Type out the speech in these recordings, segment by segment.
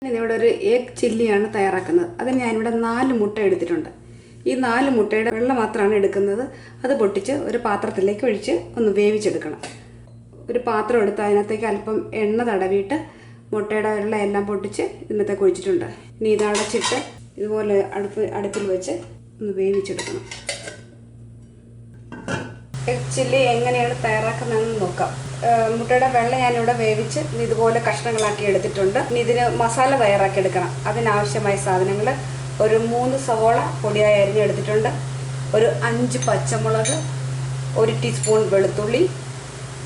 ഇവിടെ ഒരു എഗ് ചില്ലിയാണ് തയ്യാറാക്കുന്നത്. അതിന് ഞാനിവിടെ 4 മുട്ട എടുത്തിട്ടുണ്ട്. ഈ 4 മുട്ടയുടെ വെള്ള മാത്രമാണ് എടുക്കുന്നത്. അത് പൊട്ടിച്ച് ഒരു പാത്രത്തിലേക്ക് ഒഴിച്ച് ഒന്ന് വേവിച്ചെടുക്കണം. ഒരു പാത്രം എടുത്ത് അതിനകത്തേക്ക് അല്പം എണ്ണ തടവിയിട്ട് മുട്ടയുടെ വെള്ള എല്ലാം പൊട്ടിച്ച് ഇതിനകത്തേക്ക് ഒഴിച്ചിട്ടുണ്ട്. ഇനി ഇത് അടച്ചിട്ട് ഇതുപോലെ അടുപ്പിൽ വെച്ച് ഒന്ന് വേവിച്ചെടുക്കണം. എഗ് ചില്ലി എങ്ങനെയാണ് തയ്യാറാക്കുന്നതെന്ന് നോക്കാം. മുട്ടയുടെ വെള്ള ഞാനിവിടെ വേവിച്ച് ഇതുപോലെ കഷ്ണങ്ങളാക്കി എടുത്തിട്ടുണ്ട്. ഇനി ഇതിന് മസാല തയ്യാറാക്കി എടുക്കണം. അതിനാവശ്യമായ സാധനങ്ങൾ: ഒരു 3 സവോള പൊടിയായി അരിഞ്ഞെടുത്തിട്ടുണ്ട്, ഒരു 5 പച്ചമുളക്, 1 ടീസ്പൂൺ വെളുത്തുള്ളി,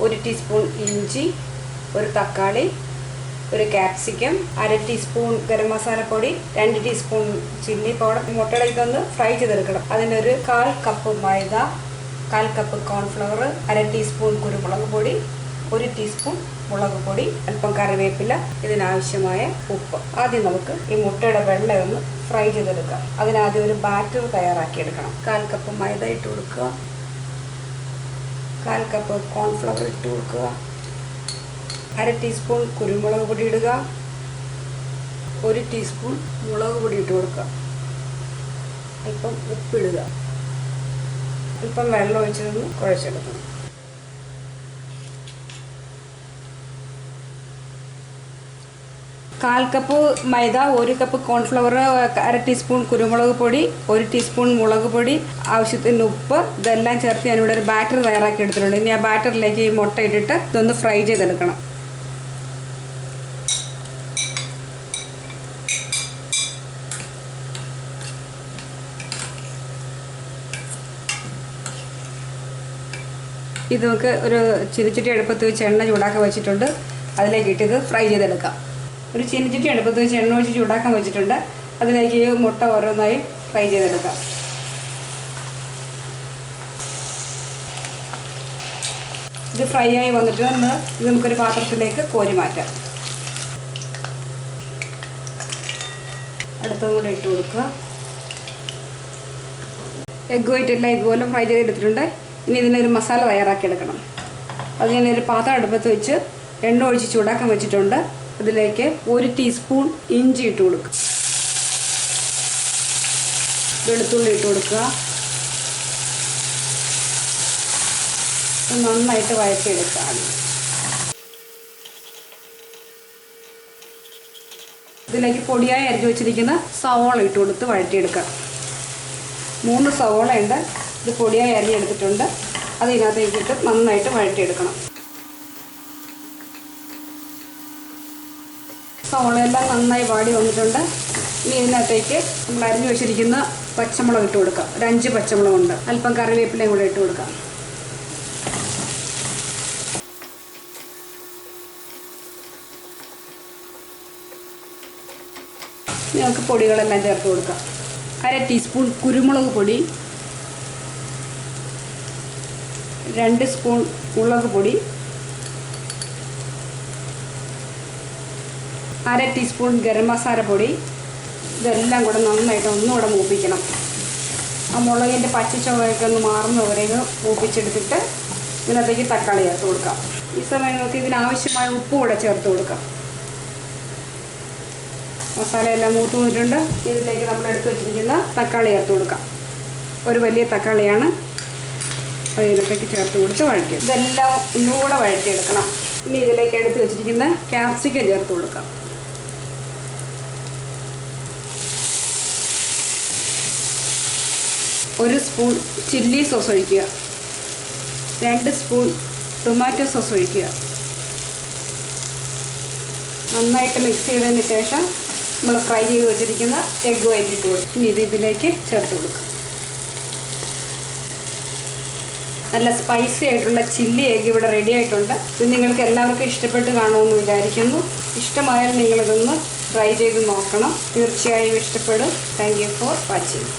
1 ടീസ്പൂൺ ഇഞ്ചി, ഒരു തക്കാളി, ഒരു ക്യാപ്സിക്കം, 1/2 ടീസ്പൂൺ ഗരം മസാലപ്പൊടി, 2 ടീസ്പൂൺ ചില്ലി പൗഡർ. മുട്ടയുടെ ഇതൊന്ന് ഫ്രൈ ചെയ്തെടുക്കണം. അതിനൊരു 1/4 കപ്പ് മൈദ, 1/4 കപ്പ് കോൺഫ്ലവർ, 1/2 ടീസ്പൂൺ കുരുമുളക് പൊടി, 1 ടീസ്പൂൺ മുളക് പൊടി, അല്പം കറിവേപ്പില, ഇതിനാവശ്യമായ ഉപ്പ്. ആദ്യം നമുക്ക് ഈ മുട്ടയുടെ വെള്ള ഒന്ന് ഫ്രൈ ചെയ്തെടുക്കാം. അതിനാദ്യം ഒരു ബാറ്റർ തയ്യാറാക്കിയെടുക്കണം. 1/4 കപ്പ് മൈദ ഇട്ട് കൊടുക്കുക, 1/4 കപ്പ് കോൺഫ്ലവർ ഇട്ട് കൊടുക്കുക, 1/2 ടീസ്പൂൺ കുരുമുളക് പൊടി ഇടുക, 1 ടീസ്പൂൺ മുളക് പൊടി ഇട്ട് കൊടുക്കുക, അല്പം ഉപ്പിടുക, അല്പം വെള്ളം ഒഴിച്ചതൊന്ന് കുഴച്ചെടുക്കണം. കാൽ കപ്പ് മൈദ, 1 കപ്പ് കോൺഫ്ലവർ, 1/2 ടീസ്പൂൺ കുരുമുളക് പൊടി, 1 ടീസ്പൂൺ മുളക് പൊടി, ആവശ്യത്തിന് ഉപ്പ്, ഇതെല്ലാം ചേർത്ത് ഞാനിവിടെ ഒരു ബാറ്റർ തയ്യാറാക്കി എടുത്തിട്ടുണ്ട്. ഇനി ആ ബാറ്ററിലേക്ക് ഈ മുട്ട ഇട്ടിട്ട് ഇതൊന്ന് ഫ്രൈ ചെയ്തെടുക്കണം. ഇത് നമുക്ക് ഒരു ചീനച്ചട്ടി അടുപ്പത്ത് വെച്ച് എണ്ണ ചൂടാക്കാൻ വെച്ചിട്ടുണ്ട്. അതിലേക്ക് ഇട്ടിത് ഫ്രൈ ചെയ്തെടുക്കാം. ഒരു ചീനച്ചട്ടി അടുപ്പത്ത് വെച്ച് എണ്ണ ഒഴിച്ച് ചൂടാക്കാൻ വെച്ചിട്ടുണ്ട്. അതിലേക്ക് ഈ മുട്ട ഓരോന്നായി ഫ്രൈ ചെയ്തെടുക്കാം. ഇത് ഫ്രൈ ആയി വന്നിട്ട് ഇത് നമുക്കൊരു പാത്രത്തിലേക്ക് കോരി മാറ്റാം. അടുത്തതും കൂടെ ഇട്ട് കൊടുക്കുക. എഗ് വൈറ്റ് എല്ലാം ഇതുപോലെ ഫ്രൈ ചെയ്തെടുത്തിട്ടുണ്ട്. ഇനി ഇതിനൊരു മസാല തയ്യാറാക്കിയെടുക്കണം. അത് ഞാനൊരു പാത്രം അടുപ്പത്ത് വെച്ച് എണ്ണ ഒഴിച്ച് ചൂടാക്കാൻ വെച്ചിട്ടുണ്ട്. അതിലേക്ക് 1 ടീസ്പൂൺ ഇഞ്ചി ഇട്ട് കൊടുക്കുക, വെളുത്തുള്ളി ഇട്ട് കൊടുക്കുക, നന്നായിട്ട് വഴറ്റിയെടുക്കുക. ഇതിലേക്ക് പൊടിയായി അരിഞ്ഞു വെച്ചിരിക്കുന്ന സവോള ഇട്ട് കൊടുത്ത് വഴറ്റിയെടുക്കുക. 3 സവോള ഉണ്ട്. ഇത് പൊടിയായി അരിഞ്ഞെടുത്തിട്ടുണ്ട്. അത് ഇതിനകത്തേക്ക് ഇട്ട് നന്നായിട്ട് വഴറ്റിയെടുക്കണം. സവോളയെല്ലാം നന്നായി വാടി വന്നിട്ടുണ്ട്. ഇനി ഇതിനകത്തേക്ക് നമ്മൾ അരിഞ്ഞു വെച്ചിരിക്കുന്ന പച്ചമുളക് ഇട്ട് കൊടുക്കാം. ഒരു 5 പച്ചമുളകുണ്ട്. അല്പം കറിവേപ്പിലയും കൂടെ ഇട്ട് കൊടുക്കാം. നമുക്ക് പൊടികളെല്ലാം ചേർത്ത് കൊടുക്കാം. 1/2 ടീസ്പൂൺ കുരുമുളക് പൊടി, 2 സ്പൂൺ മുളക് പൊടി, 1/2 ടീസ്പൂൺ ഗരം മസാല പൊടി. ഇതെല്ലാം കൂടെ നന്നായിട്ട് ഒന്നുകൂടെ മൂപ്പിക്കണം. ആ മുളകിൻ്റെ പച്ചച്ചുവയൊക്കെ ഒന്ന് മാറുന്നവരേക്ക് മൂപ്പിച്ചെടുത്തിട്ട് ഇതിനകത്തേക്ക് തക്കാളി ചേർത്ത് കൊടുക്കാം. ഈ സമയം നോക്കി ഇതിനാവശ്യമായ ഉപ്പ് കൂടെ ചേർത്ത് കൊടുക്കാം. മസാലയെല്ലാം മൂത്ത് വന്നിട്ടുണ്ട്. ഇതിലേക്ക് നമ്മൾ എടുത്ത് വെച്ചിരിക്കുന്ന തക്കാളി ചേർത്ത് കൊടുക്കാം. ഒരു വലിയ തക്കാളിയാണ്. അതിനകത്തേക്ക് ചേർത്ത് കൊടുത്ത് വഴറ്റി. ഇതെല്ലാം ഒന്നുകൂടെ വഴറ്റിയെടുക്കണം. ഇനി ഇതിലേക്ക് എടുത്ത് വെച്ചിരിക്കുന്ന ക്യാപ്സിക്കം ചേർത്ത് കൊടുക്കാം. ഒരു സ്പൂൺ ചില്ലി സോസ് ഒഴിക്കുക, 2 സ്പൂൺ ടൊമാറ്റോ സോസ് ഒഴിക്കുക. നന്നായിട്ട് മിക്സ് ചെയ്തതിന് ശേഷം നമ്മൾ ഫ്രൈ ചെയ്ത് വെച്ചിരിക്കുന്ന എഗ് വൈറ്റ് ഇട്ട് കൊടുക്കും. ഇനി ഇതിലേക്ക് ചേർത്ത് കൊടുക്കുക. നല്ല സ്പൈസി ആയിട്ടുള്ള ചില്ലി എഗ് ഇവിടെ റെഡി ആയിട്ടുണ്ട്. ഇത് നിങ്ങൾക്ക് എല്ലാവർക്കും ഇഷ്ടപ്പെട്ട് കാണുമെന്ന് വിചാരിക്കുന്നു. ഇഷ്ടമായാൽ നിങ്ങളിതൊന്ന് ട്രൈ ചെയ്ത് നോക്കണം. തീർച്ചയായും ഇഷ്ടപ്പെടും. Thank you for watching.